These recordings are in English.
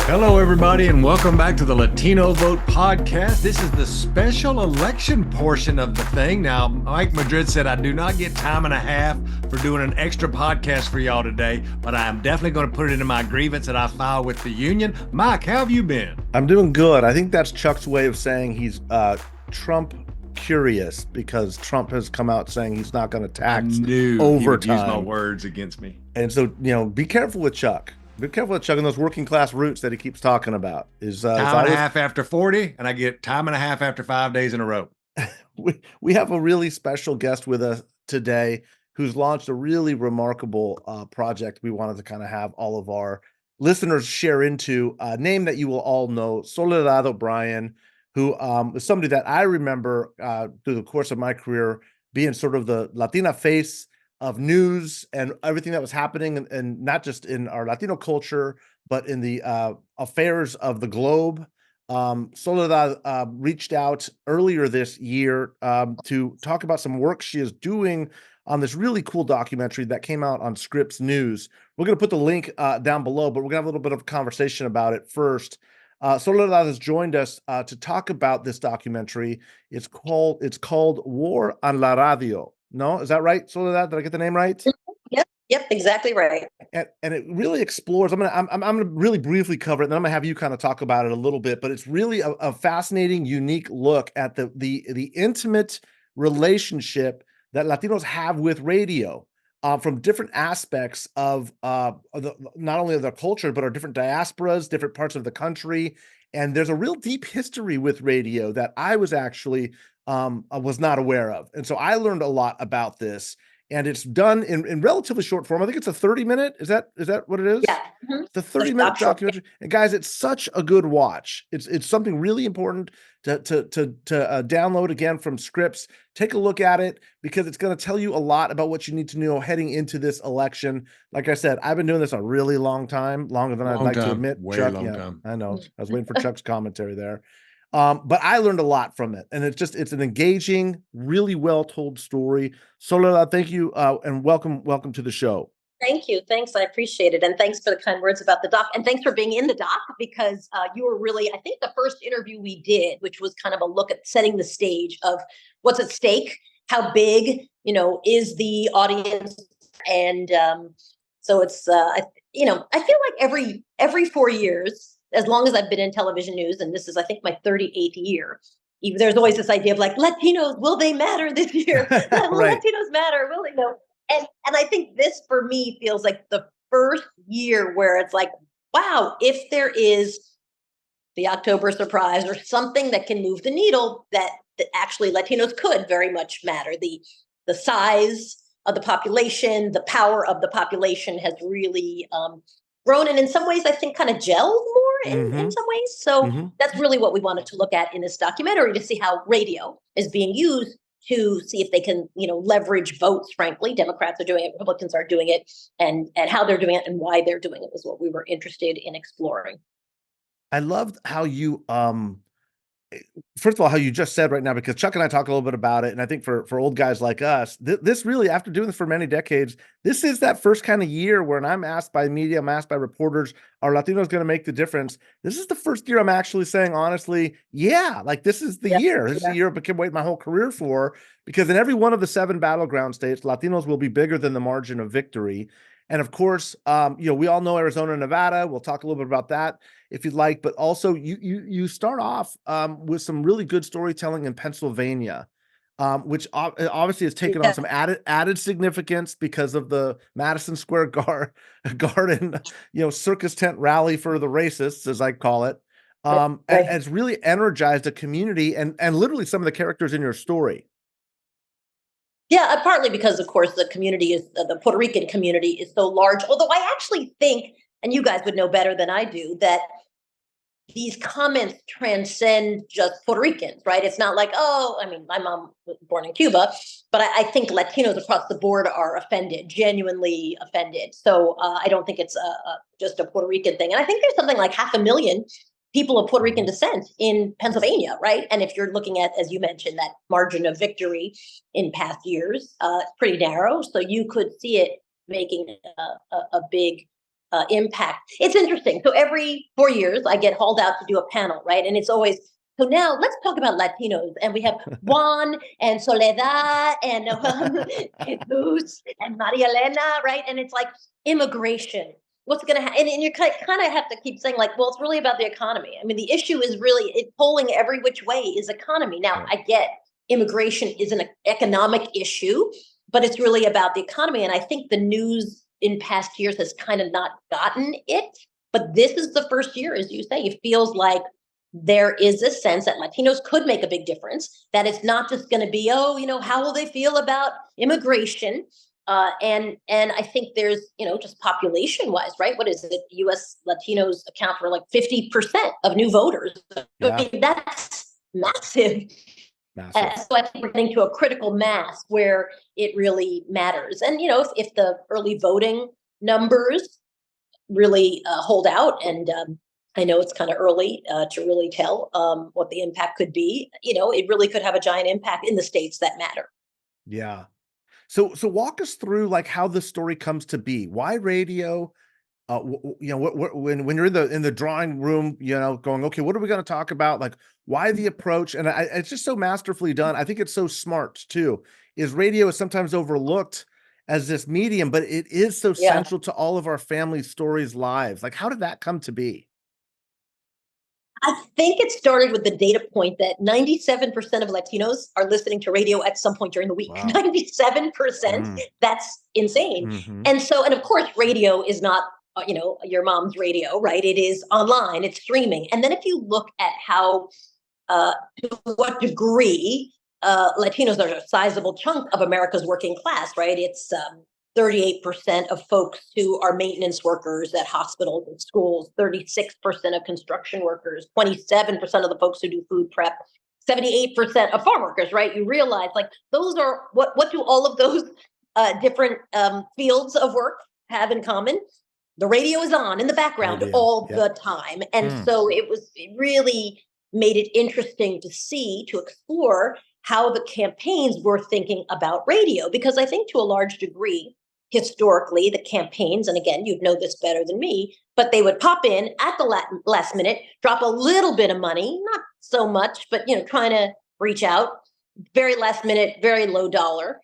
Hello, everybody, and welcome back to the Latino Vote podcast. This is the special election portion of the thing. Now, Mike Madrid said I do not get time and a half for doing an extra podcast for y'all today, but I am definitely going to put it into my grievance that I file with the union. Mike, how have you been? I'm doing good. I think that's Chuck's way of saying he's Trump curious, because Trump has come out saying he's not going to tax I knew overtime. He would use my words against me. And so, be careful with Chuck. Be careful with Chuck and those working class roots that he keeps talking about. Time and a half after 40, and I get time and a half after 5 days in a row. We have a really special guest with us today who's launched a really remarkable project we wanted to kind of have all of our listeners share into. A name that you will all know, Soledad O'Brien, who is somebody that I remember through the course of my career being sort of the Latina face of news and everything that was happening, and not just in our Latino culture, but in the affairs of the globe. Soledad reached out earlier this year to talk about some work she is doing on this really cool documentary that came out on Scripps News. We're going to put the link down below, but we're going to have a little bit of a conversation about it first. Soledad has joined us to talk about this documentary. It's called War on la Radio. No, is that right, Soledad? Did I get the name right? Yep, exactly right. And it really explores. I'm gonna really briefly cover it, and then I'm gonna have you kind of talk about it a little bit. But it's really a fascinating, unique look at the intimate relationship that Latinos have with radio, from different aspects of not only of their culture, but our different diasporas, different parts of the country. And there's a real deep history with radio that I was actually was not aware of. And so I learned a lot about this, and it's done in relatively short form. I think it's a 30-minute. Is that what it is? Yeah. Mm-hmm. It's a 30-minute documentary. And guys, it's such a good watch. It's something really important to download again from Scripps. Take a look at it, because it's going to tell you a lot about what you need to know heading into this election. Like I said, I've been doing this a really long time, longer than I'd like to admit. Chuck, time. I know. I was waiting for Chuck's commentary there. But I learned a lot from it, and it's an engaging, really well told story. Soledad, thank you, and welcome to the show. Thank you. Thanks. I appreciate it. And thanks for the kind words about the doc. And thanks for being in the doc, because you were really, I think the first interview we did, which was kind of a look at setting the stage of what's at stake, how big, is the audience. And so it's, I feel like every 4 years, as long as I've been in television news, and this is, I think, my 38th year, there's always this idea of like, Latinos, will they matter this year? Will Right. Latinos matter? Will they? No. And I think this, for me, feels like the first year where it's like, wow, if there is the October surprise or something that can move the needle, that actually Latinos could very much matter. The size of the population, the power of the population has really grown, and in some ways, I think, kind of gelled more in some ways. So that's really what we wanted to look at in this documentary, to see how radio is being used to see if they can, leverage votes. Frankly, Democrats are doing it, Republicans are doing it, and how they're doing it and why they're doing it was what we were interested in exploring. I loved how you first of all, how you just said right now, because Chuck and I talk a little bit about it, and I think for old guys like us, this really, after doing this for many decades, this is that first kind of year when I'm asked by media, I'm asked by reporters, are Latinos going to make the difference? This is the first year I'm actually saying, honestly, yeah, like this is the year. This is the year I've been waiting my whole career for, because in every one of the 7 battleground states, Latinos will be bigger than the margin of victory. And of course, we all know Arizona and Nevada. We'll talk a little bit about that if you'd like. But also, you start off with some really good storytelling in Pennsylvania, which obviously has taken on some added significance because of the Madison Square Garden, circus tent rally for the racists, as I call it. And it's really energized a community and literally some of the characters in your story. Yeah, partly because, of course, the community is the Puerto Rican community is so large. Although I actually think, and you guys would know better than I do, that these comments transcend just Puerto Ricans, right? It's not like, my mom was born in Cuba, but I think Latinos across the board are offended, genuinely offended. So I don't think it's just a Puerto Rican thing. And I think there's something like 500,000 people of Puerto Rican descent in Pennsylvania, right? And if you're looking at, as you mentioned, that margin of victory in past years, it's pretty narrow. So you could see it making a big impact. It's interesting. So every 4 years, I get hauled out to do a panel, right? And it's always, so now let's talk about Latinos. And we have Juan and Soledad and Jesus and Maria Elena, right? And it's like immigration. What's going to happen? And you kind of have to keep saying like, well, it's really about the economy. I mean, the issue is really it polling every which way is economy. Now, I get immigration is an economic issue, but it's really about the economy. And I think the news in past years has kind of not gotten it. But this is the first year, as you say, it feels like there is a sense that Latinos could make a big difference, that it's not just going to be, how will they feel about immigration? And I think there's, just population wise, right? What is it? US Latinos account for like 50% of new voters. Yeah. I mean, that's massive. So I think we're getting to a critical mass where it really matters. And, if the early voting numbers really hold out, and I know it's kind of early to really tell what the impact could be, it really could have a giant impact in the states that matter. Yeah. So walk us through like how the story comes to be. Why radio? When you're in the drawing room, going, okay, what are we going to talk about? Like, why the approach? And it's just so masterfully done. I think it's so smart too. Is radio is sometimes overlooked as this medium, but it is so central to all of our family stories, lives. Like, how did that come to be? I think it started with the data point that 97% of Latinos are listening to radio at some point during the week. Wow. 97%. That's insane. Mm-hmm. And of course, radio is not, your mom's radio, right? It is online, it's streaming. And then if you look at how, to what degree Latinos are a sizable chunk of America's working class, right? It's 38% of folks who are maintenance workers at hospitals and schools, 36% of construction workers, 27% of the folks who do food prep, 78% of farm workers, right? You realize like those are, what do all of those different fields of work have in common? The radio is on in the background all the time. And so it really made it interesting to explore how the campaigns were thinking about radio, because I think to a large degree, historically, the campaigns, and again, you'd know this better than me, but they would pop in at the last minute, drop a little bit of money, not so much, but trying to reach out, very last minute, very low dollar,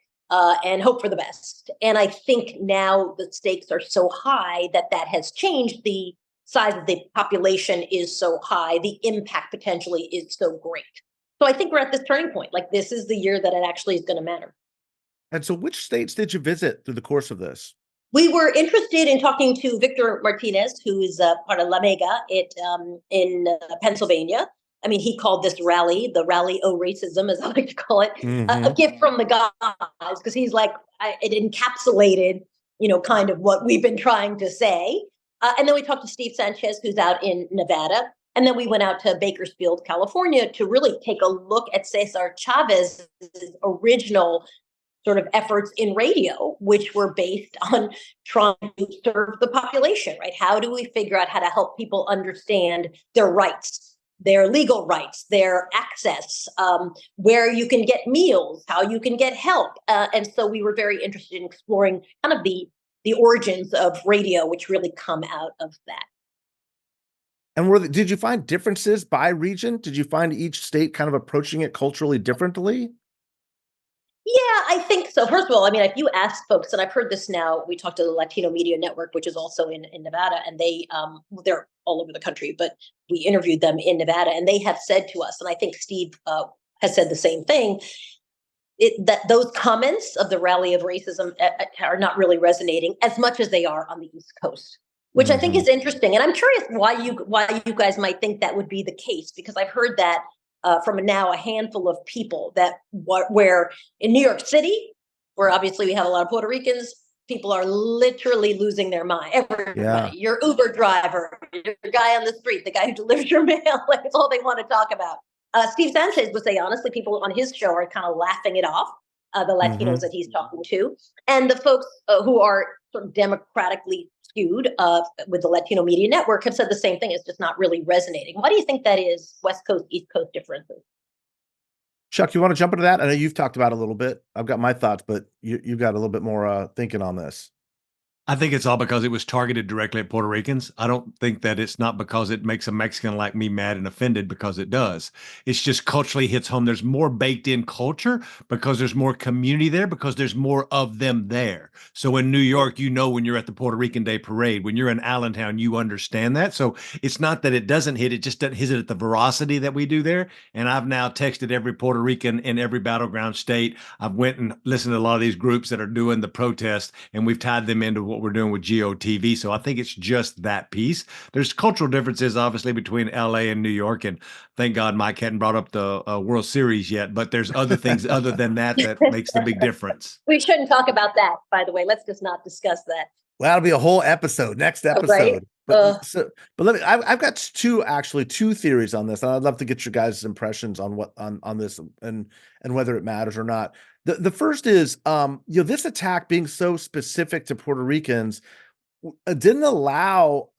and hope for the best. And I think now the stakes are so high that has changed. The size of the population is so high, the impact potentially is so great. So I think we're at this turning point. Like this is the year that it actually is going to matter. And so which states did you visit through the course of this? We were interested in talking to Victor Martinez, who is part of La Mega in Pennsylvania. I mean, he called this rally, the Rally O Racism, as I like to call it, a gift from the gods, because he's like, it encapsulated, kind of what we've been trying to say. And then we talked to Steve Sanchez, who's out in Nevada. And then we went out to Bakersfield, California, to really take a look at Cesar Chavez's original sort of efforts in radio, which were based on trying to serve the population, right? How do we figure out how to help people understand their rights, their legal rights, their access, where you can get meals, how you can get help. And so we were very interested in exploring kind of the origins of radio, which really come out of that. And did you find differences by region? Did you find each state kind of approaching it culturally differently? Yeah, I think so. First of all, I mean, if you ask folks, and I've heard this now, we talked to the Latino Media Network, which is also in Nevada, and they're all over the country, but we interviewed them in Nevada, and they have said to us, and I think Steve has said the same thing, that those comments of the rally of racism are not really resonating as much as they are on the East Coast, which I think is interesting. And I'm curious why you guys might think that would be the case, because I've heard that from now a handful of people where in New York City, where obviously we have a lot of Puerto Ricans, people are literally losing their mind. Everybody, your Uber driver, your guy on the street, the guy who delivers your mail, like it's all they want to talk about. Steve Sanchez would say, honestly, people on his show are kind of laughing it off, the Latinos that he's talking to. And the folks who are sort of democratically skewed with the Latino Media Network have said the same thing. It's just not really resonating. Why do you think that is? West Coast, East Coast differences? Chuck, you want to jump into that? I know you've talked about it a little bit. I've got my thoughts, but you've got a little bit more thinking on this. I think it's all because it was targeted directly at Puerto Ricans. I don't think that it's not because it makes a Mexican like me mad and offended, because it does. It's just culturally hits home. There's more baked in culture because there's more community there, because there's more of them there. So in New York, when you're at the Puerto Rican Day Parade, when you're in Allentown, you understand that. So it's not that it doesn't hit, it just doesn't hit it at the veracity that we do there. And I've now texted every Puerto Rican in every battleground state. I've went and listened to a lot of these groups that are doing the protest, and we've tied them into what we're doing with GOTV. So I think it's just that piece. There's cultural differences, obviously, between LA and New York. And thank God Mike hadn't brought up the World Series yet. But there's other things other than that that makes the big difference. We shouldn't talk about that, by the way. Let's just not discuss that. Well, that'll be a whole episode, next episode. Right? But let me. I've got two theories on this, and I'd love to get your guys' impressions on on this and whether it matters or not. The first is, this attack being so specific to Puerto Ricans didn't allow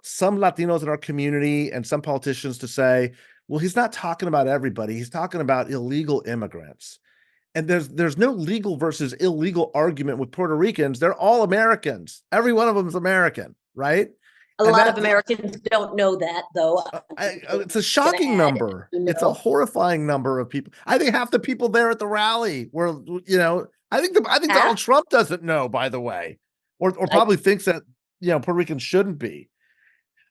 some Latinos in our community and some politicians to say, well, he's not talking about everybody. He's talking about illegal immigrants. And there's no legal versus illegal argument with Puerto Ricans. They're all Americans. Every one of them is American, right? A lot of Americans don't know that, though. It's a shocking number. It's a horrifying number of people. I think half the people there at the rally were, I think Donald Trump doesn't know, by the way, or probably thinks that, Puerto Ricans shouldn't be.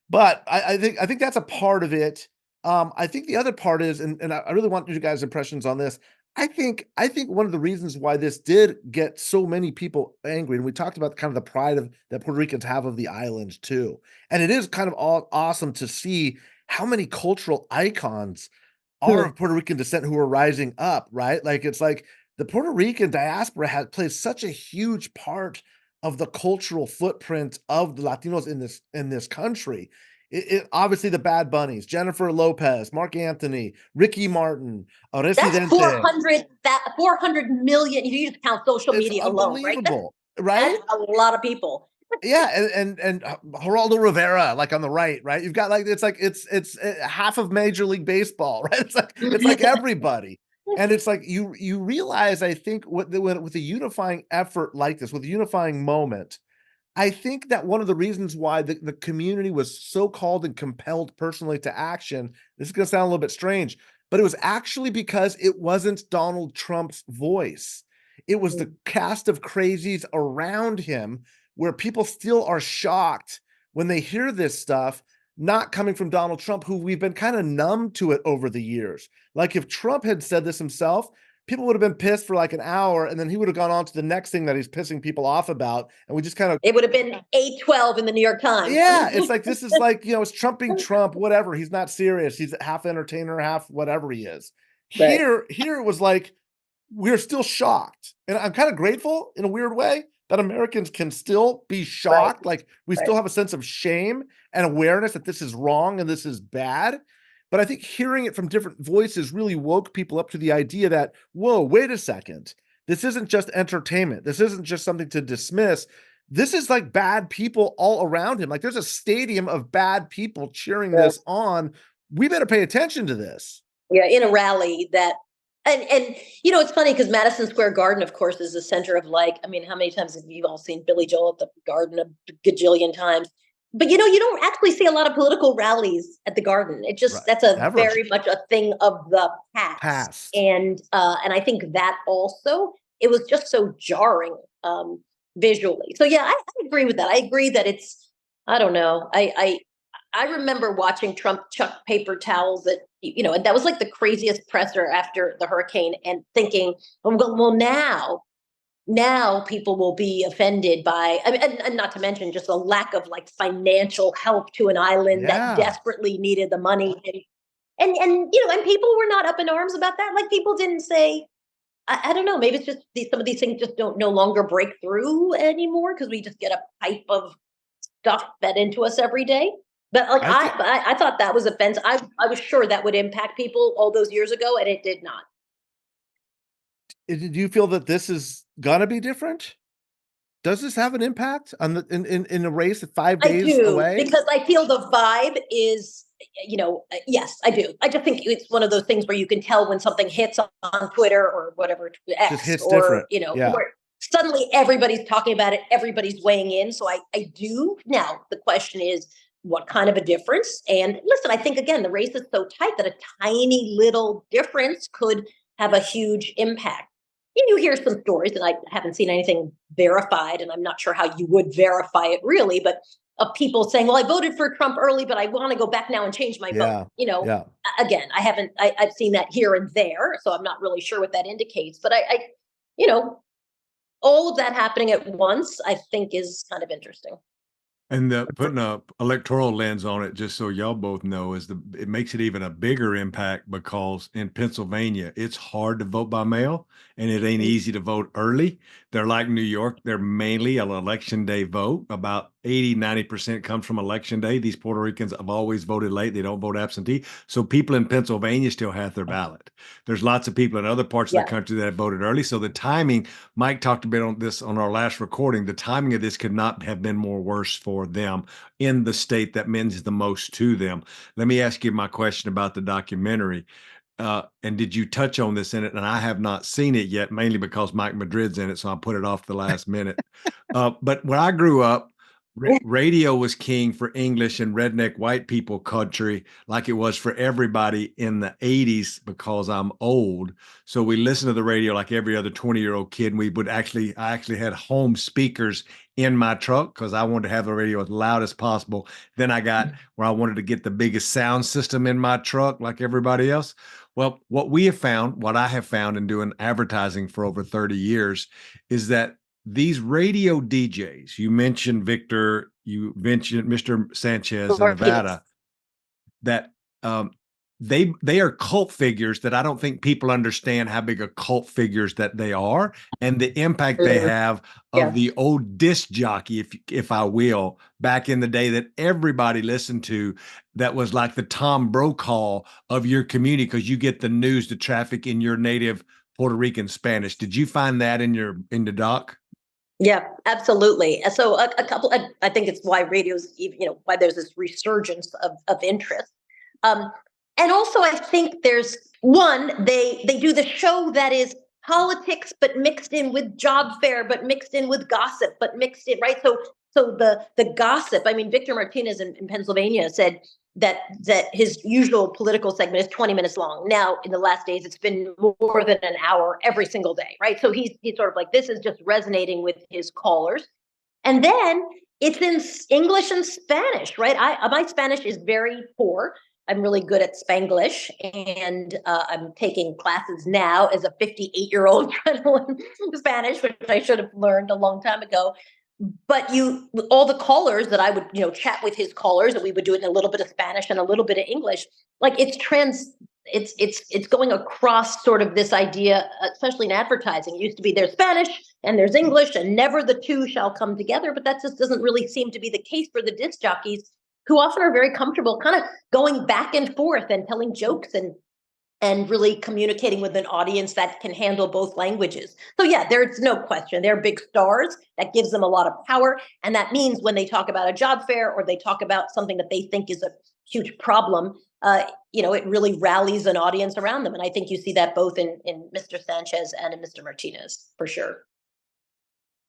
But I think that's a part of it. I think the other part is, and I really want you guys' impressions on this. I think one of the reasons why this did get so many people angry, and we talked about kind of the pride that Puerto Ricans have of the island too, and it is kind of awesome to see how many cultural icons are of Puerto Rican descent who are rising up, right? Like it's like the Puerto Rican diaspora plays such a huge part of the cultural footprint of the Latinos in this country. It obviously the Bad Bunnies, Jennifer Lopez, Mark Anthony, Ricky Martin, Residente. That's 400 million. You just count social media alone, right? Right? That's a lot of people. Yeah, and Geraldo Rivera, like on the right? You've got it's half of Major League Baseball, right? It's like everybody. And it's like you realize, I think, with a unifying effort like this, with a unifying moment, I think that one of the reasons why the community was so called and compelled personally to action, this is going to sound a little bit strange, but it was actually because it wasn't Donald Trump's voice. It was the cast of crazies around him, where people still are shocked when they hear this stuff, not coming from Donald Trump, who we've been kind of numb to it over the years. Like if Trump had said this himself, people would have been pissed for like an hour, and then he would have gone on to the next thing that he's pissing people off about. And we just kind of, it would have been 812 in the New York Times. Yeah. It's like, this is like, it's Trumping Trump, whatever. He's not serious. He's half entertainer, half whatever he is. Right. Here it was like, we're still shocked. And I'm kind of grateful in a weird way that Americans can still be shocked. Right. Like we still have a sense of shame and awareness that this is wrong and this is bad. But I think hearing it from different voices really woke people up to the idea that, whoa, wait a second. This isn't just entertainment. This isn't just something to dismiss. This is like bad people all around him. Like there's a stadium of bad people cheering this on. We better pay attention to this. Yeah, in a rally that, and it's funny because Madison Square Garden, of course, is the center of how many times have you all seen Billy Joel at the Garden? A gajillion times. But, you don't actually see a lot of political rallies at the Garden. It just, that's very much a thing of the past. And I think that also, it was just so jarring visually. So, yeah, I agree with that. I agree that it's, I don't know. I remember watching Trump chuck paper towels at, and that was like the craziest presser after the hurricane, and thinking, well, now people will be offended by, and not to mention just a lack of like financial help to an island that desperately needed the money. And people were not up in arms about that. Like people didn't say, I don't know, maybe it's just some of these things just no longer break through anymore because we just get a pipe of stuff fed into us every day. But like I thought that was offensive. I was sure that would impact people all those years ago, and it did not. Do you feel that this is gonna be different? Does this have an impact on in a race at 5 days away? Because I feel the vibe is, yes, I do. I just think it's one of those things where you can tell when something hits on Twitter or whatever, X, just hits or different. or suddenly everybody's talking about it, everybody's weighing in. So I do. Now, the question is, what kind of a difference? And listen, I think, again, the race is so tight that a tiny little difference could have a huge impact. You hear some stories, and I haven't seen anything verified, and I'm not sure how you would verify it really, but of people saying, well, I voted for Trump early, but I want to go back now and change my vote. Yeah. Again, I've seen that here and there, so I'm not really sure what that indicates, but I you know, all of that happening at once, I think is kind of interesting. And putting a electoral lens on it, just so y'all both know, it makes it even a bigger impact because in Pennsylvania, it's hard to vote by mail and it ain't easy to vote early. They're like New York. They're mainly an election day vote. About 80-90% comes from election day. These Puerto Ricans have always voted late. They don't vote absentee. So people in Pennsylvania still have their ballot. There's lots of people in other parts of the country that have voted early. So the timing, Mike talked a bit on this on our last recording, the timing of this could not have been more worse for them in the state that means the most to them. Let me ask you my question about the documentary. And did you touch on this in it? And I have not seen it yet, mainly because Mike Madrid's in it, so I put it off the last minute. But when I grew up, radio was king for English and redneck white people country, like it was for everybody in the 80s, because I'm old. So we listened to the radio like every other 20-year-old kid. And I actually had home speakers in my truck because I wanted to have the radio as loud as possible. Then I got where I wanted to get the biggest sound system in my truck like everybody else. Well, what I have found in doing advertising for over 30 years is that these radio DJs, you mentioned Victor, you mentioned Mr. Sanchez in Nevada, that they are cult figures that I don't think people understand how big a cult figures that they are and the impact they have of the old disc jockey, if I will, back in the day that everybody listened to, that was like the Tom Brokaw of your community because you get the news, the traffic in your native Puerto Rican Spanish. Did you find that in the doc? Yeah, absolutely. So a couple, I think it's why radio's, why there's this resurgence of interest. And also I think there's they do the show that is politics, but mixed in with job fair, but mixed in with gossip, but mixed in, right? So the gossip, I mean, Victor Martinez in Pennsylvania said that his usual political segment is 20 minutes long. Now, in the last days, it's been more than an hour every single day, right? So he's sort of like, this is just resonating with his callers. And then it's in English and Spanish, right? My Spanish is very poor. I'm really good at Spanglish, and I'm taking classes now as a 58-year-old trying to learn Spanish, which I should have learned a long time ago. But all the callers that I would, chat with his callers, and we would do it in a little bit of Spanish and a little bit of English. Like it's going across sort of this idea, especially in advertising. It used to be there's Spanish and there's English, and never the two shall come together. But that just doesn't really seem to be the case for the disc jockeys, who often are very comfortable kind of going back and forth and telling jokes and really communicating with an audience that can handle both languages. So yeah, there's no question. They're big stars. That gives them a lot of power. And that means when they talk about a job fair or they talk about something that they think is a huge problem, it really rallies an audience around them. And I think you see that both in Mr. Sanchez and in Mr. Martinez, for sure.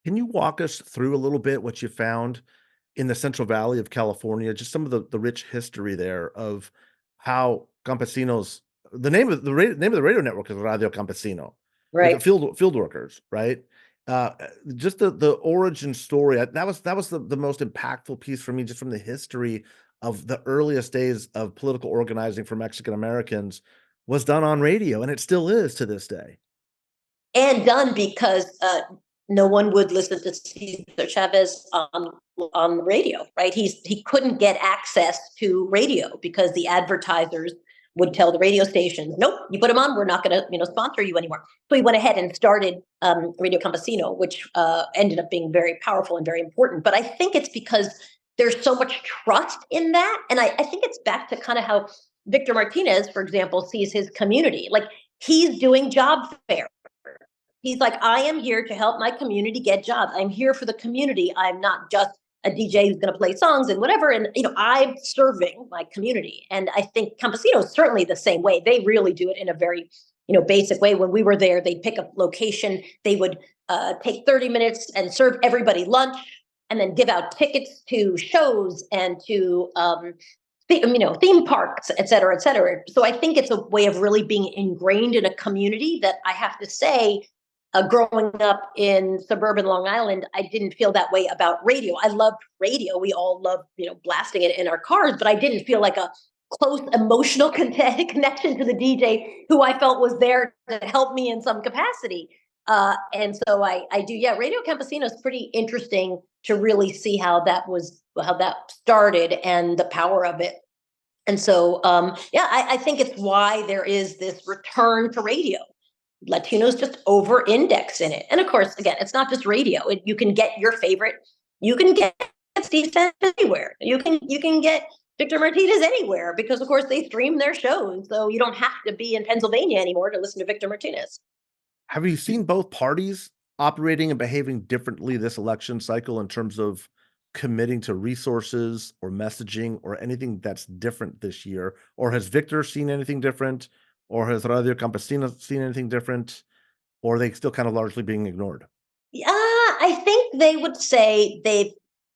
Can you walk us through a little bit what you found in the Central Valley of California, just some of the rich history there of how campesinos, the name of the radio network is Radio Campesino, right? Field workers, right? Just the origin story. That was the most impactful piece for me, just from the history of the earliest days of political organizing for Mexican Americans, was done on radio, and it still is to this day. And done because no one would listen to Cesar Chavez on the radio, right? He couldn't get access to radio because the advertisers would tell the radio stations, nope, you put them on, we're not going to sponsor you anymore. So he went ahead and started Radio Campesino, which ended up being very powerful and very important. But I think it's because there's so much trust in that. And I think it's back to kind of how Victor Martinez, for example, sees his community. Like, he's doing job fair. He's like, I am here to help my community get jobs. I'm here for the community. I'm not just a DJ who's going to play songs and whatever. And, I'm serving my community. And I think Campesino is certainly the same way. They really do it in a very, basic way. When we were there, they'd pick a location. They would take 30 minutes and serve everybody lunch and then give out tickets to shows and to theme parks, et cetera, et cetera. So I think it's a way of really being ingrained in a community that I have to say, growing up in suburban Long Island, I didn't feel that way about radio. I loved radio. We all loved, blasting it in our cars, but I didn't feel like a close emotional connection to the DJ who I felt was there to help me in some capacity. And so I do, yeah, Radio Campesino is pretty interesting to really see how that started and the power of it. And so, I think it's why there is this return to radio. Latinos just over-index in it. And of course, again, it's not just radio. You can get your favorite. You can get Steve Sanchez anywhere. You can get Victor Martinez anywhere because, of course, they stream their shows. So you don't have to be in Pennsylvania anymore to listen to Victor Martinez. Have you seen both parties operating and behaving differently this election cycle in terms of committing to resources or messaging or anything that's different this year? Or has Victor seen anything different? Or has Radio Campesino seen anything different? Or are they still kind of largely being ignored? Yeah, I think they would say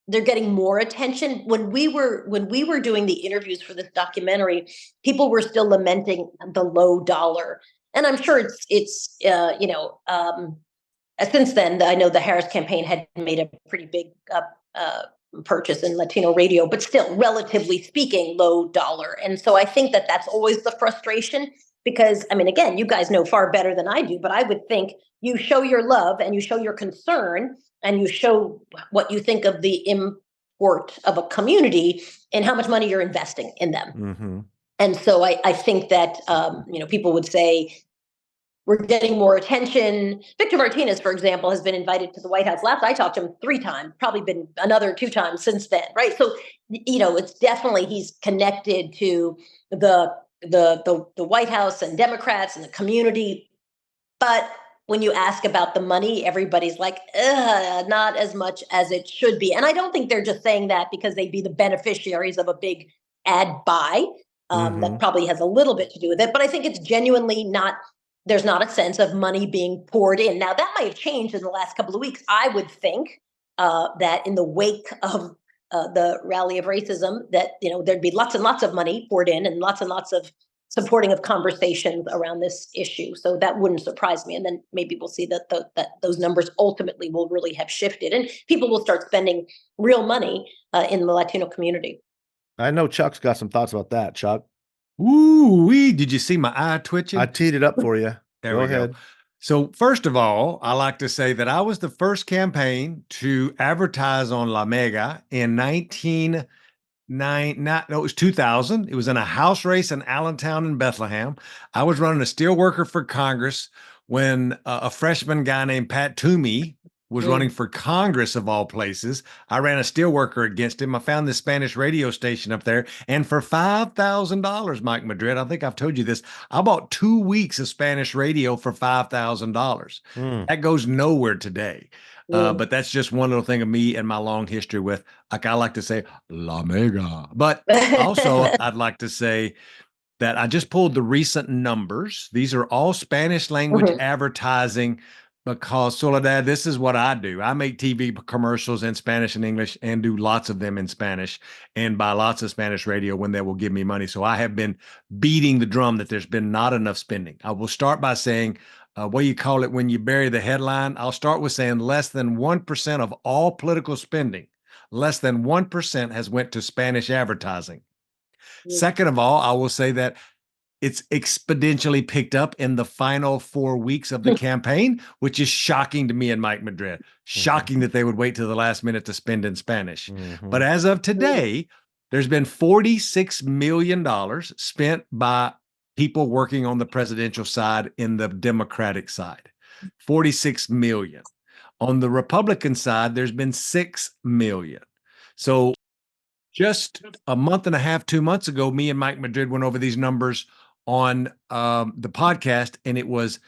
they're getting more attention. When we were doing the interviews for this documentary, people were still lamenting the low dollar. And I'm sure it's since then, I know the Harris campaign had made a pretty big purchase in Latino radio, but still, relatively speaking, low dollar. And so I think that that's always the frustration because, I mean, again, you guys know far better than I do, but I would think you show your love and you show your concern and you show what you think of the import of a community and how much money you're investing in them. Mm-hmm. And so I think that, people would say, we're getting more attention. Victor Martinez, for example, has been invited to the White House. Last I talked to him 3 times, probably been another 2 times since then, right? So, it's definitely he's connected to the White House and Democrats and the community. But when you ask about the money, everybody's like, not as much as it should be. And I don't think they're just saying that because they'd be the beneficiaries of a big ad buy. That probably has a little bit to do with it. But I think it's genuinely not. There's not a sense of money being poured in. Now, that might have changed in the last couple of weeks. I would think that in the wake of the rally of racism, that there'd be lots and lots of money poured in and lots of supporting of conversations around this issue. So that wouldn't surprise me. And then maybe we'll see that those numbers ultimately will really have shifted and people will start spending real money in the Latino community. I know Chuck's got some thoughts about that, Chuck. Ooh-wee, did you see my eye twitching? I teed it up for you. Go ahead. So first of all, I like to say that I was the first campaign to advertise on La Mega in 2000. It was in a house race in Allentown and Bethlehem. I was running a steelworker for Congress when a freshman guy named Pat Toomey was running for Congress of all places. I ran a steelworker against him. I found this Spanish radio station up there. And for $5,000, Mike Madrid, I think I've told you this, I bought 2 weeks of Spanish radio for $5,000. That goes nowhere today. But that's just one little thing of me and my long history with, like I like to say, La Mega. But also, I'd like to say that I just pulled the recent numbers. These are all Spanish language advertising. Because Soledad, this is what I do. I make TV commercials in Spanish and English and do lots of them in Spanish and buy lots of Spanish radio when they will give me money. So I have been beating the drum that there's been not enough spending. I will start by saying, what do you call it when you bury the headline? I'll start with saying less than 1% of all political spending, less than 1% has went to Spanish advertising. Second of all, I will say that it's exponentially picked up in the final 4 weeks of the campaign, which is shocking to me and Mike Madrid. Shocking that they would wait till the last minute to spend in Spanish. But as of today, there's been $46 million spent by people working on the presidential side in the Democratic side. 46 million. On the Republican side, there's been 6 million. So just a month and a half, 2 months ago, me and Mike Madrid went over these numbers on the podcast, and it was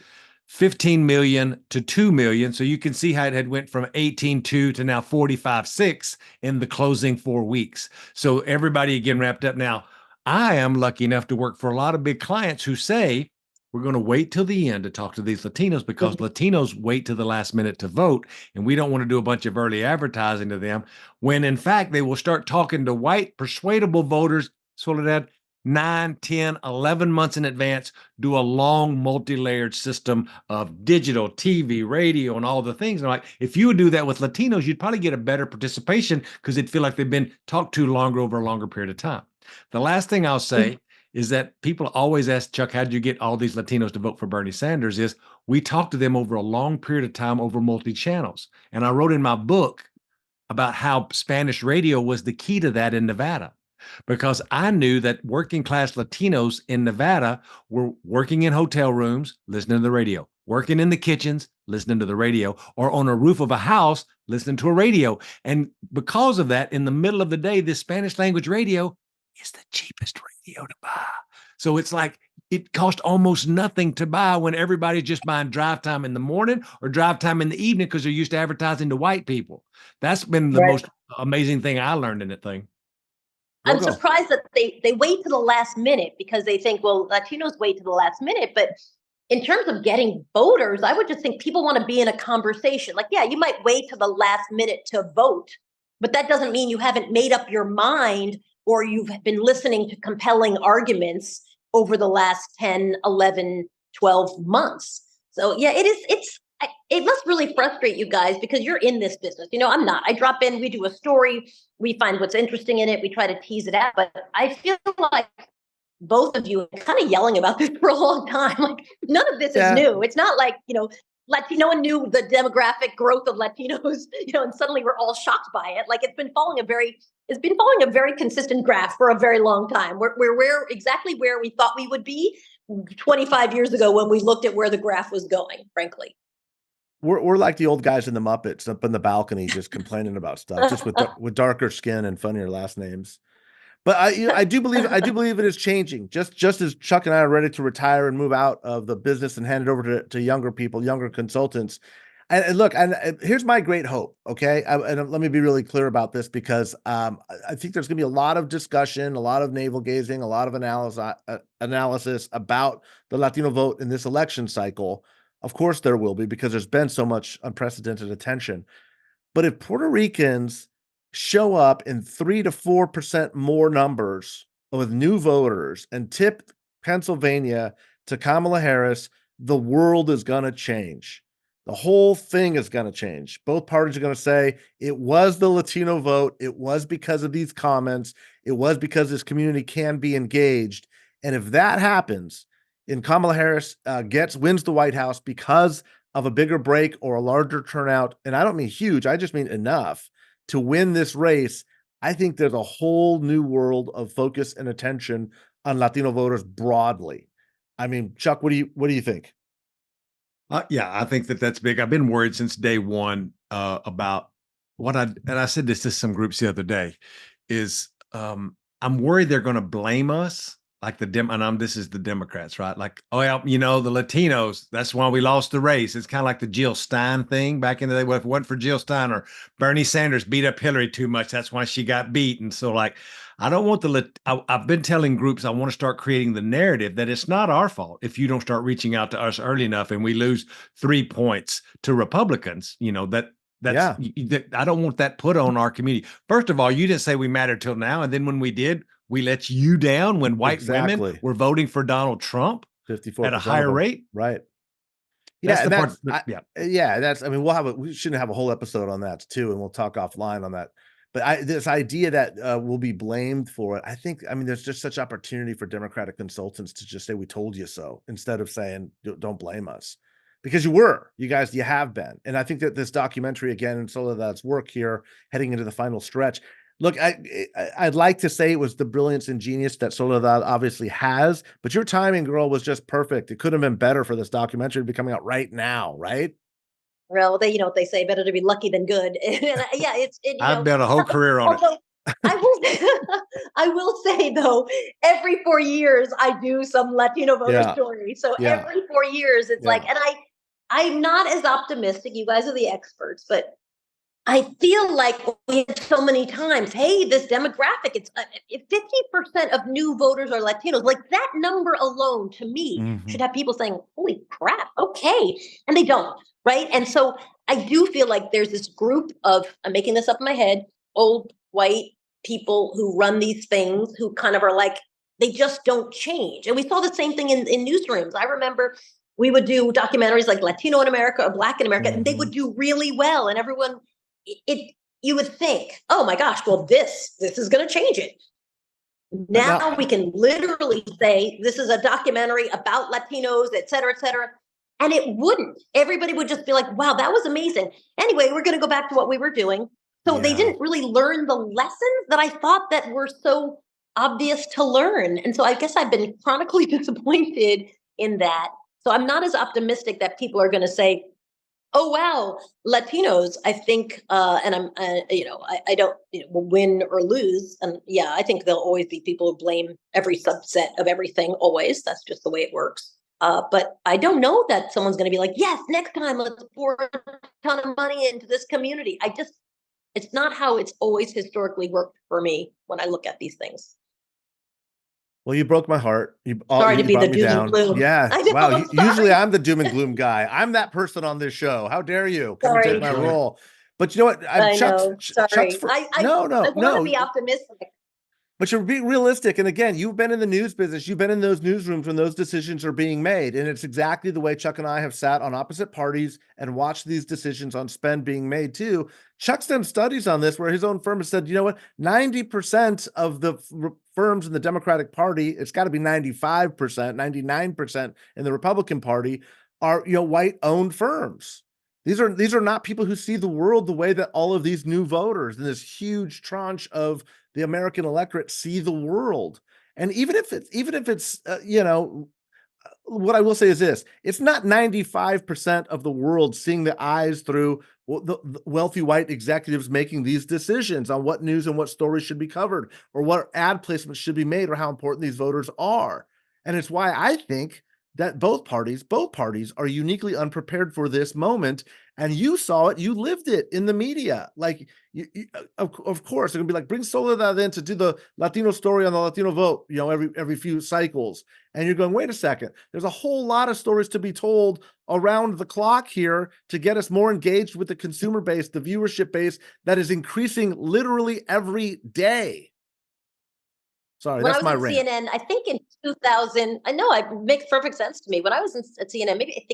15 million to 2 million. So you can see how it had went from 18.2 to now 45.6 in the closing 4 weeks. So everybody again wrapped up. Now, I am lucky enough to work for a lot of big clients who say, we're going to wait till the end to talk to these Latinos because Mhm. Latinos wait to the last minute to vote. And we don't want to do a bunch of early advertising to them when in fact they will start talking to white persuadable voters, Soledad, 9, 10, 11 months in advance, do a long multi-layered system of digital, TV, radio, and all the things. And like, if you would do that with Latinos, you'd probably get a better participation because it'd feel like they've been talked to longer over a longer period of time. The last thing I'll say is that people always ask, Chuck, how did you get all these Latinos to vote for Bernie Sanders? Is we talked to them over a long period of time over multi-channels. And I wrote in my book about how Spanish radio was the key to that in Nevada, because I knew that working class Latinos in Nevada were working in hotel rooms, listening to the radio, working in the kitchens, listening to the radio, or on a roof of a house, listening to a radio. And because of that, in the middle of the day, this Spanish language radio is the cheapest radio to buy. So it's like it cost almost nothing to buy when everybody's just buying drive time in the morning or drive time in the evening because they're used to advertising to white people. That's been the Right. most amazing thing I learned in that thing. I'm Go. surprised that they wait to the last minute because they think, well, Latinos wait to the last minute. But in terms of getting voters, I would just think people want to be in a conversation. Like, yeah, you might wait to the last minute to vote, but that doesn't mean you haven't made up your mind or you've been listening to compelling arguments over the last 10, 11, 12 months. So yeah, it must really frustrate you guys because you're in this business. I'm not. I drop in, we do a story, we find what's interesting in it, we try to tease it out. But I feel like both of you are kind of yelling about this for a long time. Like none of this is new. It's not like, no one knew the demographic growth of Latinos, and suddenly we're all shocked by it. Like it's been following a very consistent graph for a very long time. We're exactly where we thought we would be 25 years ago when we looked at where the graph was going, frankly. We're like the old guys in the Muppets up in the balcony, just complaining about stuff, just with darker skin and funnier last names. But I do believe it is changing. Just as Chuck and I are ready to retire and move out of the business and hand it over to younger people, younger consultants. And look, and here's my great hope. Okay, and let me be really clear about this because I think there's going to be a lot of discussion, a lot of navel gazing, a lot of analysis about the Latino vote in this election cycle. Of course, there will be because there's been so much unprecedented attention. But if Puerto Ricans show up in 3 to 4% more numbers with new voters and tip Pennsylvania to Kamala Harris, the world is going to change. The whole thing is going to change. Both parties are going to say it was the Latino vote. It was because of these comments. It was because this community can be engaged. And if that happens, and Kamala Harris wins the White House because of a bigger break or a larger turnout, and I don't mean huge, I just mean enough to win this race, I think there's a whole new world of focus and attention on Latino voters broadly. I mean, Chuck, what do you think? Yeah, I think that's big. I've been worried since day one about and I said this to some groups the other day, is I'm worried they're going to blame us like this is the Democrats, right? Like, oh, yeah, the Latinos, that's why we lost the race. It's kind of like the Jill Stein thing back in the day. Well, if it wasn't for Jill Stein or Bernie Sanders beat up Hillary too much, that's why she got beat. And so like, I don't want I've been telling groups, I want to start creating the narrative that it's not our fault if you don't start reaching out to us early enough and we lose 3 points to Republicans, I don't want that put on our community. First of all, you didn't say we mattered till now. And then when we did, we let you down when white women were voting for Donald Trump 54% at a higher rate. Right. Yeah. We shouldn't have a whole episode on that too. And we'll talk offline on that. But this idea that we'll be blamed for it, there's just such opportunity for Democratic consultants to just say, we told you so, instead of saying, don't blame us. Because you have been. And I think that this documentary, again, and Soledad's work here, heading into the final stretch, look, I'd like to say it was the brilliance and genius that Soledad obviously has, but your timing, girl, was just perfect. It couldn't have been better for this documentary to be coming out right now, right? Well, you know what they say, better to be lucky than good. I've bet a whole career on it. I will say though, every 4 years I do some Latino voter story. So every 4 years it's like, and I'm not as optimistic. You guys are the experts, but I feel like we had so many times, hey, this demographic, it's 50% of new voters are Latinos. Like that number alone to me should have people saying, holy crap, okay. And they don't, right? And so I do feel like there's this group of, I'm making this up in my head, old white people who run these things who kind of are like, they just don't change. And we saw the same thing in newsrooms. I remember we would do documentaries like Latino in America or Black in America, and they would do really well. And everyone, you would think, oh my gosh, well, this is going to change it. Now we can literally say this is a documentary about Latinos, et cetera, et cetera. And it wouldn't. Everybody would just be like, wow, that was amazing. Anyway, we're going to go back to what we were doing. So they didn't really learn the lessons that I thought that were so obvious to learn. And so I guess I've been chronically disappointed in that. So I'm not as optimistic that people are going to say, oh, wow, Latinos, I think, and I'm, I don't win or lose. And yeah, I think there'll always be people who blame every subset of everything, always. That's just the way it works. But I don't know that someone's going to be like, yes, next time let's pour a ton of money into this community. It's not how it's always historically worked for me when I look at these things. Well, you broke my heart. Sorry to be the doom and gloom. Yeah. Know, wow. Usually I'm the doom and gloom guy. I'm that person on this show. How dare you come and take my role? But you know what? I know. Sorry. I want to be optimistic. But you're being realistic. And again, you've been in the news business. You've been in those newsrooms when those decisions are being made. And it's exactly the way Chuck and I have sat on opposite parties and watched these decisions on spend being made too. Chuck's done studies on this where his own firm has said, you know what, 90% of the firms in the Democratic Party, it's got to be 95%, 99% in the Republican Party are, white-owned firms. These are not people who see the world the way that all of these new voters and this huge tranche of the American electorate see the world. And even if it's what I will say is this, it's not 95% of the world seeing the eyes through the wealthy white executives making these decisions on what news and what stories should be covered or what ad placements should be made or how important these voters are. And it's why I think that both parties are uniquely unprepared for this moment. And you saw it, you lived it in the media. Like, of course, they're gonna be like, bring Soledad in to do the Latino story on the Latino Vote, every few cycles. And you're going, wait a second, there's a whole lot of stories to be told around the clock here to get us more engaged with the consumer base, the viewership base that is increasing literally every day. Sorry, when that's my rant. CNN, I think in 2000, I know it makes perfect sense to me. When I was at CNN, maybe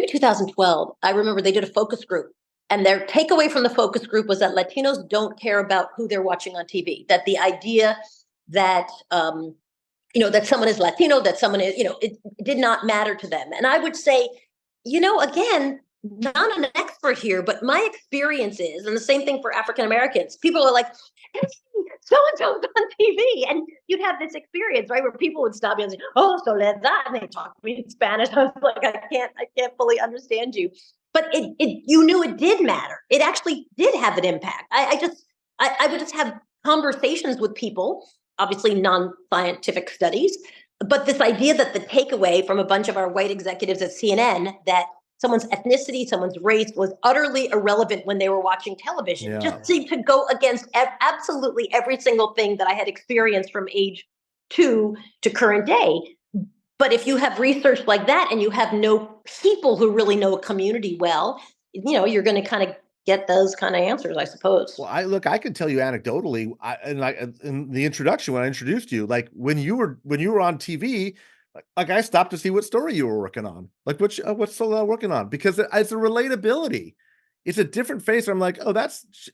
2012, I remember they did a focus group. And their takeaway from the focus group was that Latinos don't care about who they're watching on TV. That the idea that, that someone is Latino, that someone is, it did not matter to them. And I would say, again, not an expert here, but my experience is, and the same thing for African Americans, people are like, so-and-so's on TV. And you'd have this experience, right, where people would stop you and say, oh, Soledad, and they talk to me in Spanish. I was like, I can't fully understand you. But you knew it did matter. It actually did have an impact. I would just have conversations with people, obviously non-scientific studies, but this idea that the takeaway from a bunch of our white executives at CNN that someone's ethnicity, someone's race was utterly irrelevant when they were watching television. Just seemed to go against absolutely every single thing that I had experienced from age 2 to current day. But if you have research like that and you have no people who really know a community well, you're going to kind of get those kind of answers, I suppose. Well, I could tell you anecdotally, in the introduction when I introduced you, like when you were on TV. Like I stopped to see what story you were working on, like what's Soledad working on, because it's a relatability. It's a different face. I'm like, oh,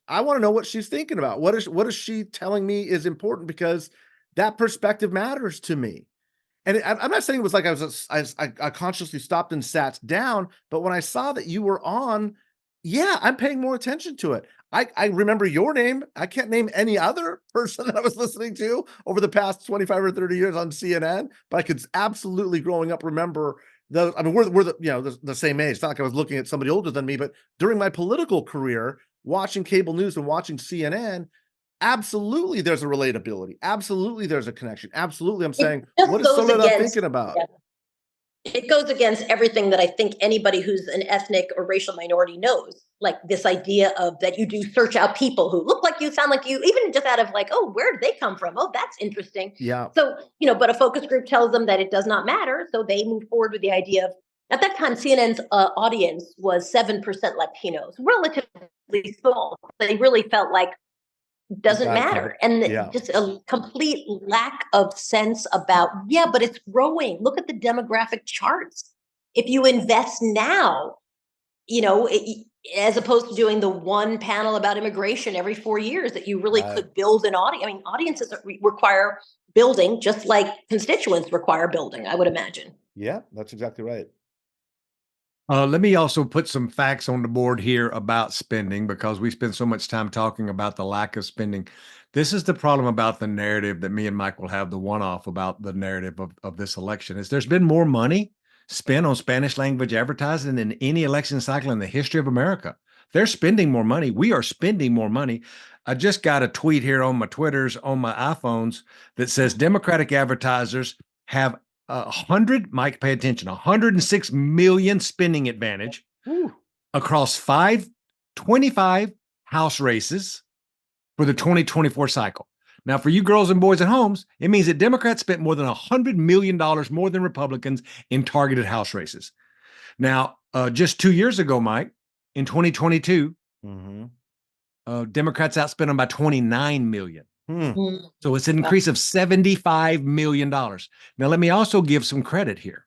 I want to know what she's thinking about. What is she telling me is important, because that perspective matters to me. And I'm not saying it was like I consciously stopped and sat down, but when I saw that you were on, I'm paying more attention to it. I remember your name. I can't name any other person that I was listening to over the past 25 or 30 years on CNN, but I could absolutely, growing up, remember those. I mean, we're the same age. It's not like I was looking at somebody older than me, but during my political career, watching cable news and watching CNN, absolutely there's a relatability. Absolutely there's a connection. Absolutely, I'm saying, what is Soledad thinking about? it goes against everything that I think anybody who's an ethnic or racial minority knows. Like this idea of that you do search out people who look like you, sound like you, even just out of like, oh, where did they come from? Oh, that's interesting. Yeah. So, but a focus group tells them that it does not matter. So they move forward with the idea of, at that time, CNN's audience was 7% Latinos, relatively small. They really felt like doesn't matter. And just a complete lack of sense about, but it's growing. Look at the demographic charts. If you invest now, as opposed to doing the one panel about immigration every 4 years, that you really could build an audience. I mean, audiences require building just like constituents require building, I would imagine. Yeah, that's exactly right. Let me also put some facts on the board here about spending, because we spend so much time talking about the lack of spending. This is the problem about the narrative that me and Mike will have the one-off about the narrative of this election, is there's been more money spent on Spanish language advertising than any election cycle in the history of America. They're spending more money. We are spending more money. I just got a tweet here on my Twitters, on my iPhones, that says Democratic advertisers have 100, Mike, pay attention, 106 million spending advantage across 25 House races for the 2024 cycle. Now, for you girls and boys at homes, it means that Democrats spent more than $100 million more than Republicans in targeted House races. Now, just 2 years ago, Mike, in 2022, Democrats outspent them by 29 million. So it's an increase of $75 million. Now, let me also give some credit here.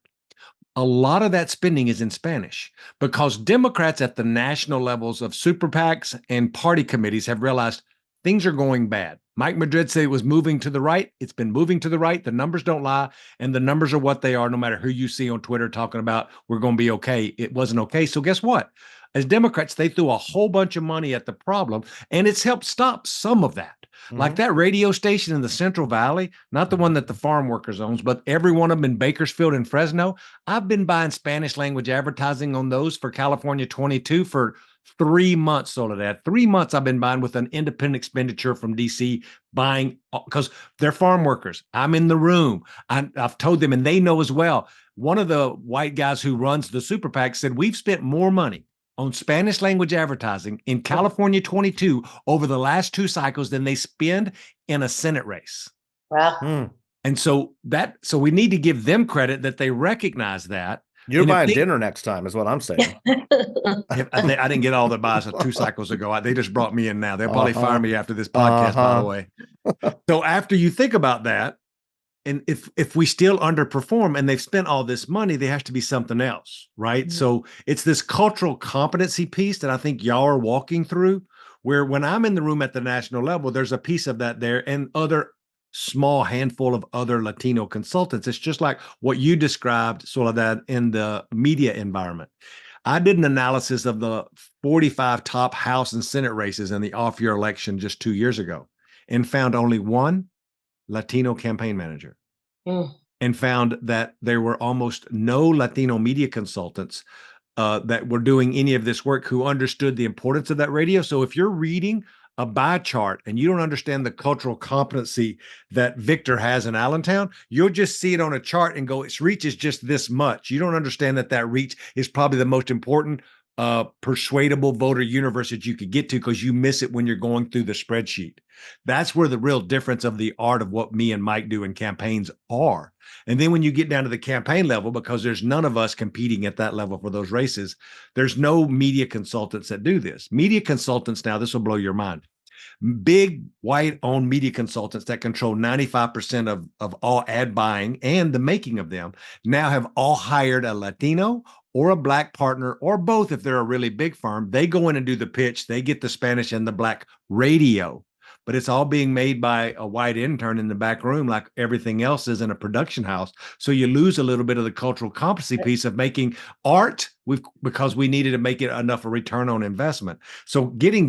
A lot of that spending is in Spanish, because Democrats at the national levels of super PACs and party committees have realized things are going bad. Mike Madrid said it was moving to the right. It's been moving to the right. The numbers don't lie. And the numbers are what they are, no matter who you see on Twitter talking about we're going to be okay. It wasn't okay. So guess what? As Democrats, they threw a whole bunch of money at the problem, and it's helped stop some of that. Like that radio station in the Central Valley, not the one that the farm workers owns, but every one of them in Bakersfield and Fresno. I've been buying Spanish language advertising on those for California 22 for 3 months, Soledad. 3 months I've been buying with an independent expenditure from DC, buying because they're farm workers. I'm in the room. I've told them, and they know as well. One of the white guys who runs the super PAC said, we've spent more money on Spanish language advertising in California 22 over the last 2 cycles than they spend in a Senate race. Wow. And so we need to give them credit that they recognize that. You're buying dinner next time is what I'm saying. I didn't get all the buys 2 cycles ago. They just brought me in now. They'll probably fire me after this podcast, by the way. So after you think about that, and if we still underperform and they've spent all this money, there has to be something else, right? So it's this cultural competency piece that I think y'all are walking through, where when I'm in the room at the national level, there's a piece of that there, and other small handful of other Latino consultants. It's just like what you described, Soledad, in the media environment. I did an analysis of the 45 top House and Senate races in the off-year election just 2 years ago, and found only one Latino campaign manager, and found that there were almost no Latino media consultants that were doing any of this work who understood the importance of that radio. So if you're reading a bar chart and you don't understand the cultural competency that Victor has in Allentown, you'll just see it on a chart and go, its reach is just this much. You don't understand that reach is probably the most important persuadable voter universe that you could get to, because you miss it when you're going through the spreadsheet. That's where the real difference of the art of what me and Mike do in campaigns are. And then when you get down to the campaign level, because there's none of us competing at that level for those races, there's no media consultants that do this. Media consultants now, this will blow your mind. Big white-owned media consultants that control 95% of all ad buying and the making of them now have all hired a Latino or a Black partner, or both if they're a really big firm. They go in and do the pitch. They get the Spanish and the Black radio, but it's all being made by a white intern in the back room, like everything else is in a production house. So you lose a little bit of the cultural competency piece of making art because we needed to make it enough a return on investment. So getting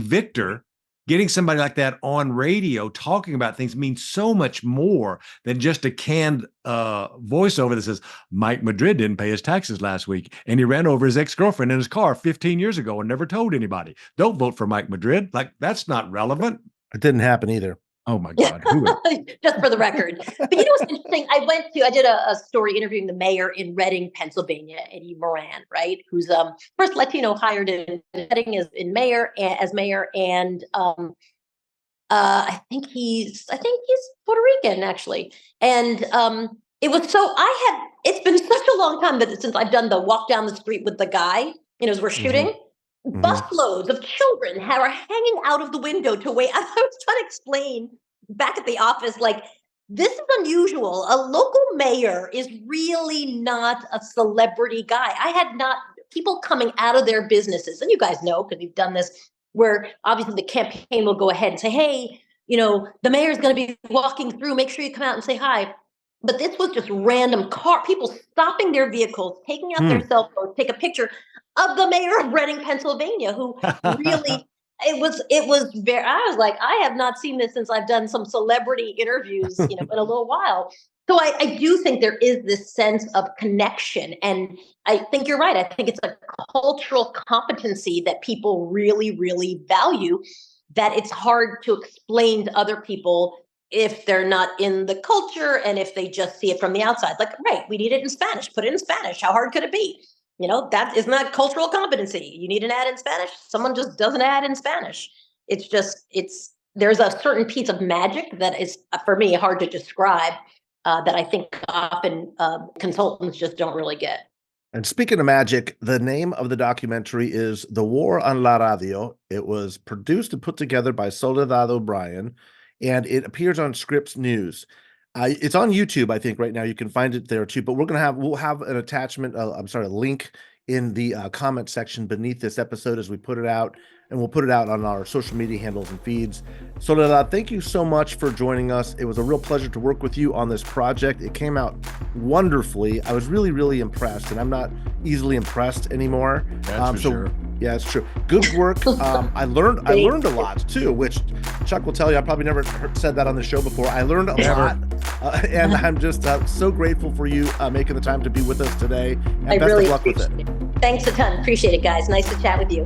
somebody like that on radio talking about things means so much more than just a canned voiceover that says, Mike Madrid didn't pay his taxes last week, and he ran over his ex-girlfriend in his car 15 years ago and never told anybody. Don't vote for Mike Madrid. Like, that's not relevant. It didn't happen either. Oh my God. Who would? Just for the record. But you know what's interesting? I did a story interviewing the mayor in Reading, Pennsylvania, Eddie Moran, right? Who's first Latino hired in Reading as mayor, and I think he's Puerto Rican actually. And it was it's been such a long time since I've done the walk down the street with the guy, as we're shooting. Busloads of children are hanging out of the window to wait. I was trying to explain back at the office, like, this is unusual. A local mayor is really not a celebrity guy. I had not people coming out of their businesses, and you guys know because you've done this, where obviously the campaign will go ahead and say, hey, the mayor's going to be walking through. Make sure you come out and say hi. But this was just random people stopping their vehicles, taking out their cell phones, take a picture of the mayor of Reading, Pennsylvania, who really, it was very, I was like, I have not seen this since I've done some celebrity interviews, in a little while. So I do think there is this sense of connection. And I think you're right. I think it's a cultural competency that people really, really value, that it's hard to explain to other people if they're not in the culture and if they just see it from the outside. Like, right, we need it in Spanish, put it in Spanish. How hard could it be? That is not cultural competency. You need an ad in Spanish. Someone just does an ad in Spanish. There's a certain piece of magic that is, for me, hard to describe, that I think often consultants just don't really get. And speaking of magic, the name of the documentary is The War on La Radio. It was produced and put together by Soledad O'Brien, and it appears on Scripps News. It's on YouTube, I think, right now. You can find it there too. But we'll have an attachment. A link in the comment section beneath this episode as we put it out, and we'll put it out on our social media handles and feeds. Soledad, thank you so much for joining us. It was a real pleasure to work with you on this project. It came out wonderfully. I was really, really impressed, and I'm not easily impressed anymore. That's for sure. Yeah, it's true. Good work. I learned a lot too, which Chuck will tell you. I probably never said that on the show before. I learned a lot, and I'm just so grateful for you making the time to be with us today. And I best really of luck with it. Thanks a ton. Appreciate it, guys. Nice to chat with you.